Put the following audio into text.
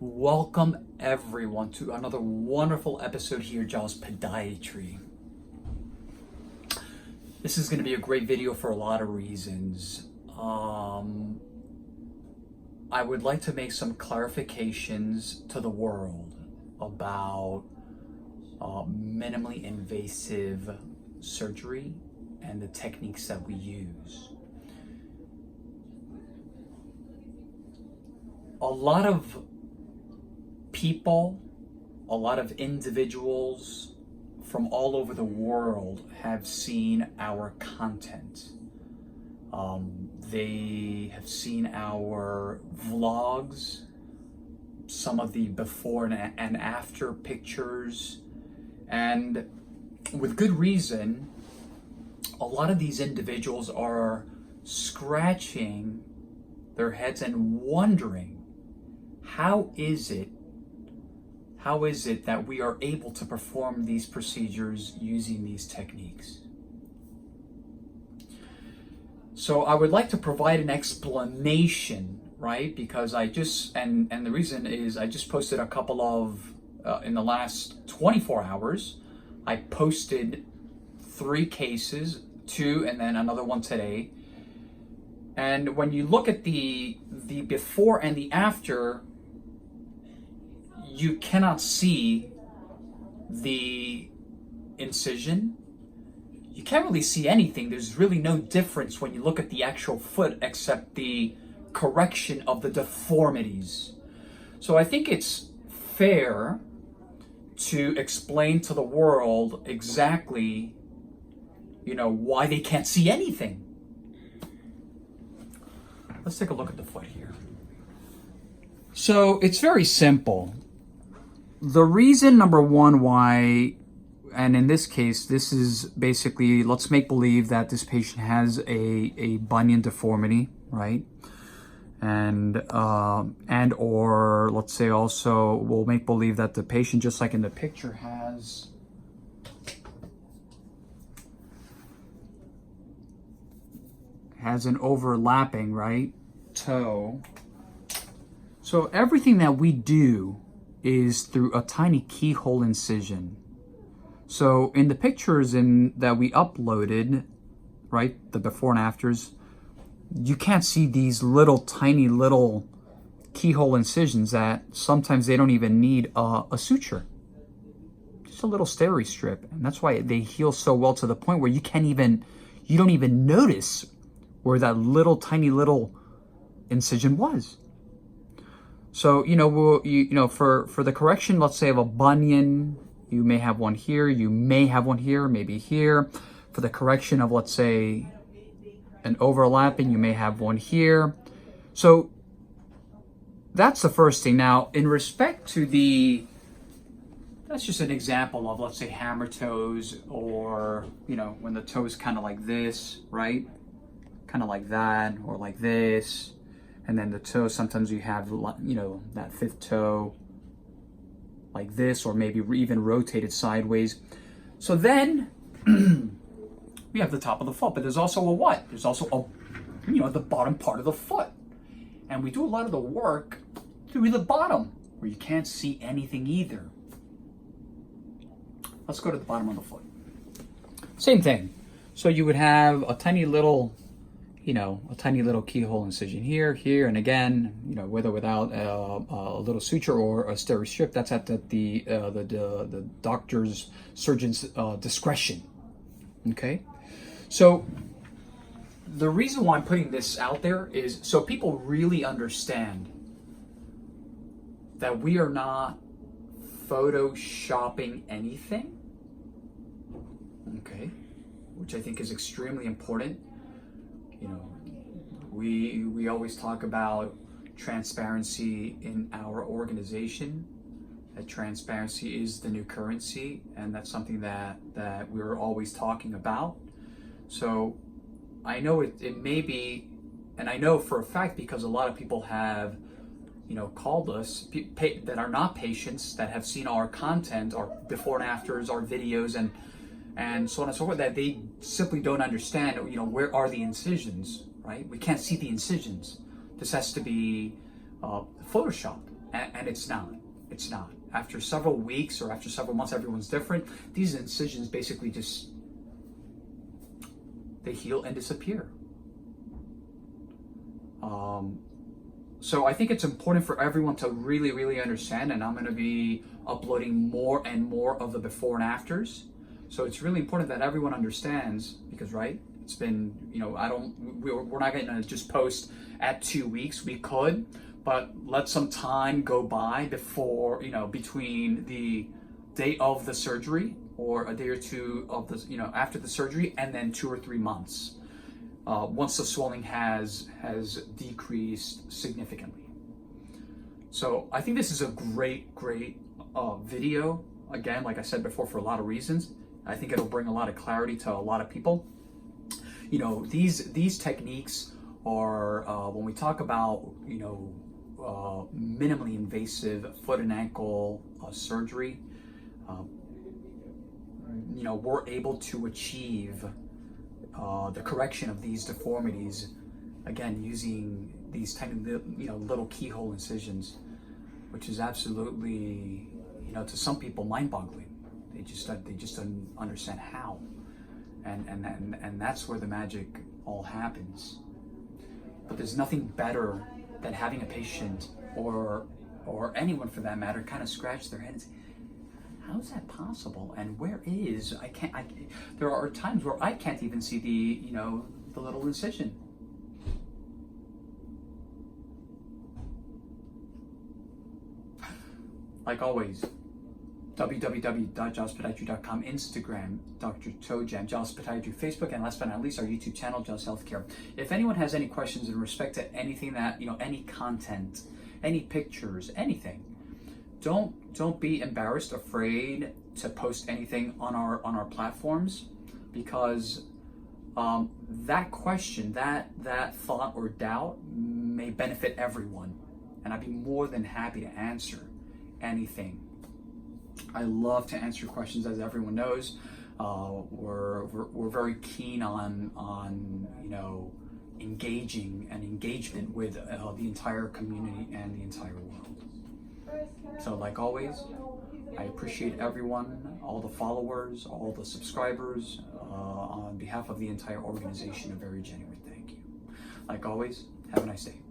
Welcome everyone to another wonderful episode here, Doctors of Podiatry. This is going to be a great video for a lot of reasons. I would like to make some clarifications to the world about minimally invasive surgery and the techniques that we use. A lot of people, a lot of individuals from all over the world have seen our content. They have seen our vlogs, some of the before and after pictures, and with good reason, a lot of these individuals are scratching their heads and wondering, how is it that we are able to perform these procedures using these techniques? So I would like to provide an explanation, right? Because and the reason is I just posted a couple of, in the last 24 hours, I posted 3 cases, 2 and then another one today. And when you look at the before and the after, you cannot see the incision. You can't really see anything. There's really no difference when you look at the actual foot except the correction of the deformities. So I think it's fair to explain to the world exactly, why they can't see anything. Let's take a look at the foot here. So it's very simple. The reason, number one, why, and in this case, this is basically, let's make believe that this patient has a bunion deformity, right? And or let's say also, we'll make believe that the patient, just like in the picture, has an overlapping, right, toe. So everything that we do is through a tiny keyhole incision. So in the pictures that we uploaded, right, the before and afters, you can't see these tiny little keyhole incisions that sometimes they don't even need a suture. Just a little steri strip. And that's why they heal so well to the point where you don't even notice where that tiny little incision was. So, for the correction, let's say, of a bunion, you may have one here, you may have one here, maybe here. For the correction of, let's say, an overlapping, you may have one here. So that's the first thing. Now, in respect to that's just an example of, let's say, hammer toes, or, when the toe is kind of like this, right? Kind of like that, or like this. And then the toe, sometimes you have, that 5th toe like this, or maybe even rotated sideways. So then we have the top of the foot, but there's also a what? There's also the bottom part of the foot. And we do a lot of the work through the bottom, where you can't see anything either. Let's go to the bottom of the foot. Same thing. So you would have a tiny little keyhole incision here, and again, with or without a little suture or a steri strip, that's at the doctor's, surgeon's discretion. Okay, so the reason why I'm putting this out there is so people really understand that we are not photoshopping anything. Okay, which I think is extremely important. We always talk about transparency in our organization. That transparency is the new currency, and that's something that we're always talking about. So I know it may be, and I know for a fact, because a lot of people have called us that are not patients, that have seen our content, our before and afters, our videos, and so on and so forth, that they simply don't understand, where are the incisions, right? We can't see the incisions. This has to be Photoshopped. and it's not. It's not. After several weeks or after several months, everyone's different. These incisions basically just, they heal and disappear. So I think it's important for everyone to really, really understand, and I'm going to be uploading more and more of the before and afters. So it's really important that everyone understands, because, right, it's been, you know, we're not going to just post at 2 weeks. We could, but let some time go by before, you know, between the date of the surgery or a day or two of the, you know, after the surgery, and then 2 or 3 months. Once the swelling has decreased significantly. So I think this is a great video. Again, like I said before, for a lot of reasons. I think it'll bring a lot of clarity to a lot of people. You know, these techniques are, when we talk about, you know, minimally invasive foot and ankle surgery, you know, we're able to achieve the correction of these deformities, again, using these tiny, you know, little keyhole incisions, which is absolutely, you know, to some people mind-boggling. They just don't understand how, and that's where the magic all happens. But there's nothing better than having a patient or anyone for that matter kind of scratch their head and say, how is that possible? And where is, there are times where I can't even see the, you know, the little incision. Like always, www.jospodiatry.com, Instagram, Dr. Toe Jam, Joss Podiatry, Facebook, and last but not least, our YouTube channel, Joss Healthcare. If anyone has any questions in respect to anything that, you know, any content, any pictures, anything, don't be embarrassed, afraid to post anything on our platforms, because that question, that thought or doubt may benefit everyone, and I'd be more than happy to answer anything. I love to answer questions, as everyone knows. We're very keen on you know, engagement with the entire community and the entire world. So like always, I appreciate everyone, all the followers, all the subscribers. On behalf of the entire organization, a very genuine thank you. Like always, have a nice day.